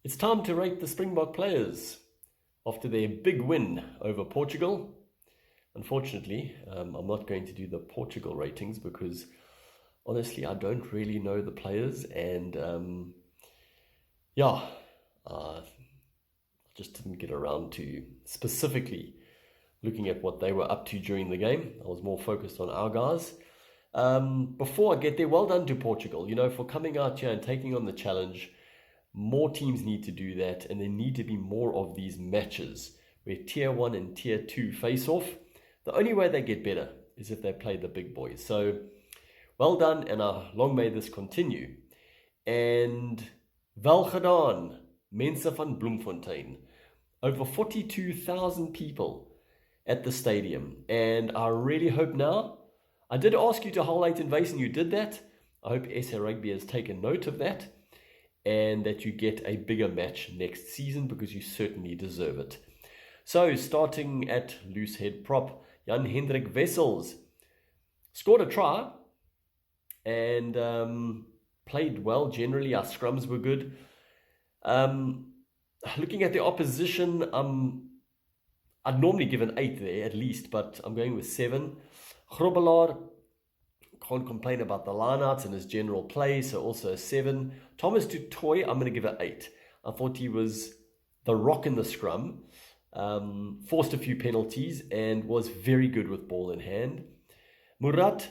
It's time to rate the Springbok players after their big win over Portugal. Unfortunately, I'm not going to do the Portugal ratings because honestly, I don't really know the players, and I just didn't get around to specifically looking at what they were up to during the game. I was more focused on our guys. Before I get there, well done to Portugal, for coming out here and taking on the challenge. More teams need to do that, and there need to be more of these matches where Tier 1 and Tier 2 face off. The only way they get better is if they play the big boys. So, well done, and long may this continue. And wel gedaan, mense van Bloemfontein. Over 42,000 people at the stadium. And I really hope now, I did ask you to highlight and Vace, and you did that. I hope SA Rugby has taken note of that, and that you get a bigger match next season because you certainly deserve it. So, starting at loose head prop, Jan Hendrik Wessels scored a try and played well generally. Our scrums were good. Looking at the opposition, I'd normally give an 8 there at least, but I'm going with 7. Grobbelaar, can't complain about the lineouts and his general play, so also a 7. Thomas du Toit, I'm going to give an 8. I thought he was the rock in the scrum, forced a few penalties, and was very good with ball in hand. Murat,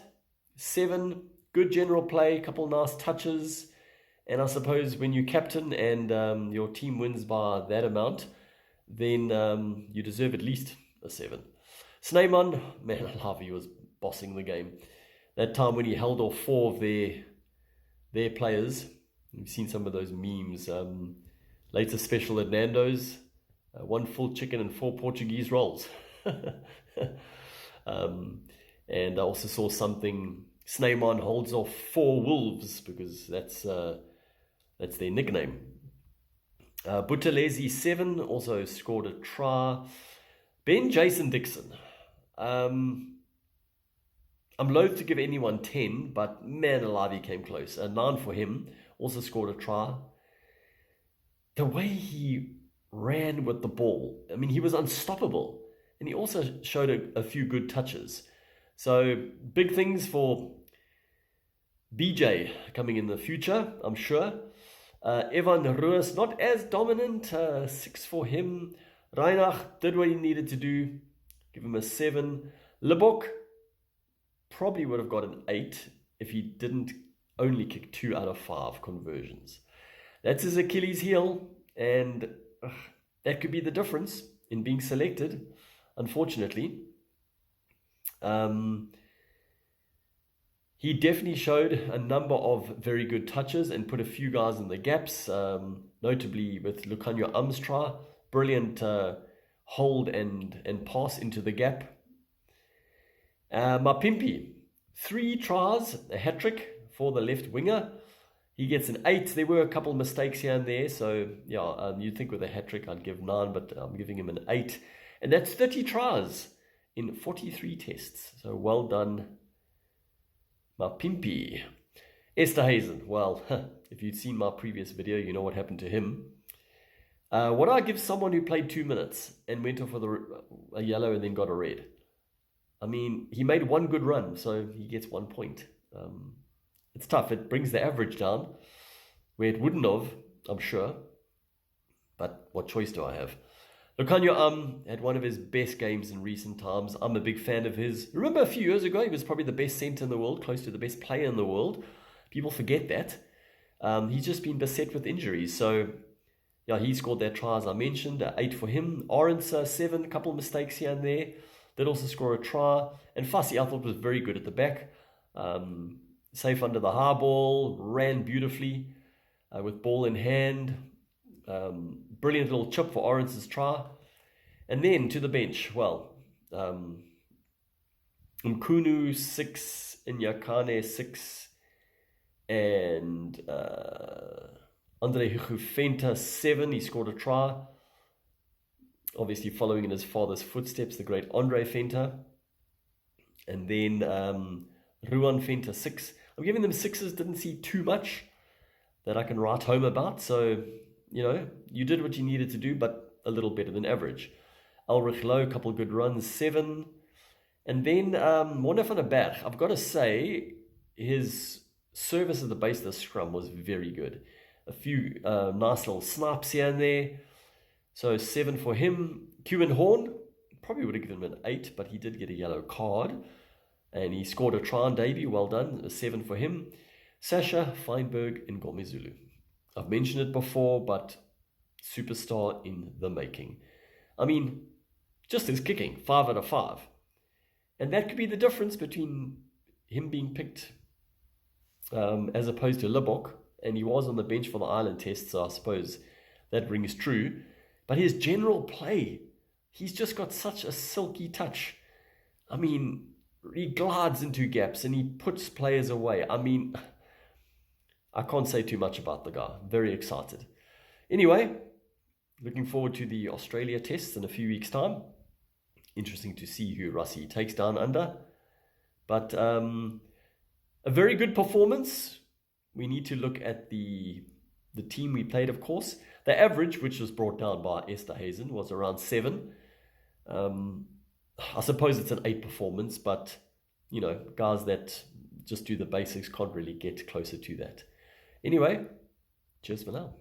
7, good general play, couple nice touches, and I suppose when you captain and your team wins by that amount, then you deserve at least a 7. Snyman, man alive, he was bossing the game. That time when he held off 4 of their players. You've seen some of those memes. Later special at Nando's, 1 full chicken and 4 Portuguese rolls. And I also saw something, Snyman holds off 4 wolves because that's their nickname. Buthelezi, 7, also scored a try. Ben Jason Dixon. I'm loath to give anyone 10, but man alive, he came close. A 9 for him, also scored a try. The way he ran with the ball, I mean, he was unstoppable. And he also showed a few good touches. So, big things for BJ coming in the future, I'm sure. Evan Roos, not as dominant, 6 for him. Reinach did what he needed to do, give him a 7. Lebok probably would have got an 8 if he didn't only kick 2 out of 5 conversions. That's his Achilles heel, and that could be the difference in being selected, unfortunately. He definitely showed a number of very good touches and put a few guys in the gaps, notably with Lucanio Um's try. Brilliant hold and pass into the gap. Mapimpi, 3 tries, a hat-trick for the left winger. He gets an 8. There were a couple of mistakes here and there, so you'd think with a hat-trick I'd give 9, but I'm giving him an 8. And that's 30 tries in 43 tests. So well done, Mapimpi. Esterhazen, well, if you'd seen my previous video, you know what happened to him. What do I give someone who played 2 minutes and went off with a yellow and then got a red? I mean, he made 1 good run, so he gets 1 point. It's tough. It brings the average down, where it wouldn't have, I'm sure. But what choice do I have? Lucanio had one of his best games in recent times. I'm a big fan of his. Remember a few years ago, he was probably the best centre in the world, close to the best player in the world. People forget that. He's just been beset with injuries. So, he scored that try, as I mentioned. 8 for him. Orange, 7, a couple of mistakes here and there. Did also score a try. And Fassi, I thought, was very good at the back. Safe under the high ball. Ran beautifully with ball in hand. Brilliant little chip for Orange's try. And then to the bench. Well, Mkunu, 6. Inyakane, 6. And Andre Hugufenta, 7. He scored a try. Obviously following in his father's footsteps, the great Andre Fenta. And then Ruan Fenta, 6. I'm giving them 6s, didn't see too much that I can write home about. So, you did what you needed to do, but a little better than average. Ulrich Low, a couple of good runs, 7. And then Mona van der Berg, I've got to say, his service at the base of the scrum was very good. A few nice little snipes here and there. So 7 for him. Kevin Horn, probably would have given him an 8, but he did get a yellow card. And he scored a try on debut, well done, a 7 for him. Sasha, Feinberg, and Gomezulu. I've mentioned it before, but superstar in the making. I mean, just his kicking, 5 out of 5. And that could be the difference between him being picked as opposed to Libbok. And he was on the bench for the Ireland test, so I suppose that rings true. But his general play, he's just got such a silky touch. I mean, he glides into gaps and he puts players away. I mean, I can't say too much about the guy. Very excited. Anyway, looking forward to the Australia tests in a few weeks' time. Interesting to see who Rassie takes down under. But a very good performance. We need to look at the team we played, of course. The average, which was brought down by Esther Hazen, was around 7. I suppose it's an 8 performance, but, guys that just do the basics can't really get closer to that. Anyway, cheers for now.